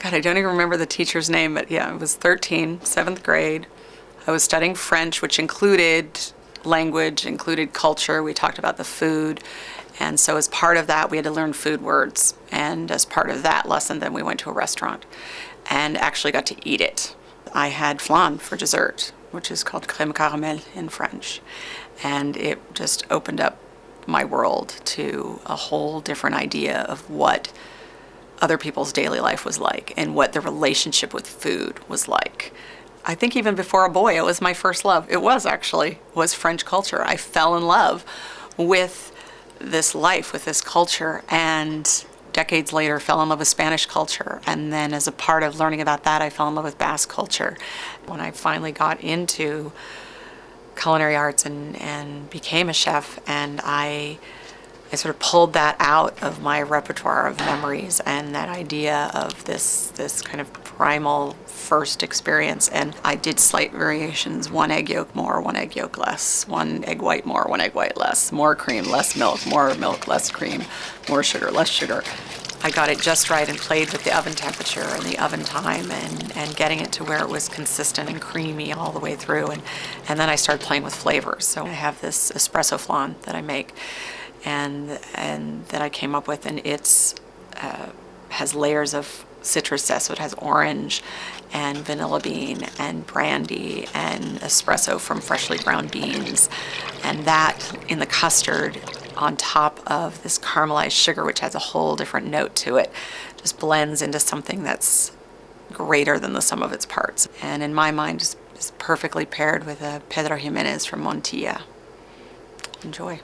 God, I don't even remember the teacher's name, but yeah, I was 13, seventh grade. I was studying French, which included language, included culture. We talked about the food. And so as part of that, we had to learn food words. And as part of that lesson, then we went to a restaurant and actually got to eat it. I had flan for dessert, which is called crème caramel in French. And it just opened up my world to a whole different idea of what other people's daily life was like and what the relationship with food was like. I think even before a boy, it was my first love. It was actually, was French culture. I fell in love with this life, with this culture, and decades later fell in love with Spanish culture. And then as a part of learning about that, I fell in love with Basque culture. When I finally got into culinary arts and became a chef, and I sort of pulled that out of my repertoire of memories and that idea of this kind of primal first experience. And I did slight variations, one egg yolk more, one egg yolk less, one egg white more, one egg white less, more cream, less milk, more milk, less cream, more sugar, less sugar. I got it just right and played with the oven temperature and the oven time and getting it to where it was consistent and creamy all the way through. And then I started playing with flavors. So I have this espresso flan that I make and that I came up with, and it's has layers of citrus zest. So it has orange and vanilla bean and brandy and espresso from freshly ground beans, and that in the custard on top of this caramelized sugar, which has a whole different note to it, just blends into something that's greater than the sum of its parts. And in my mind, is perfectly paired with a Pedro Jimenez from Montilla. Enjoy.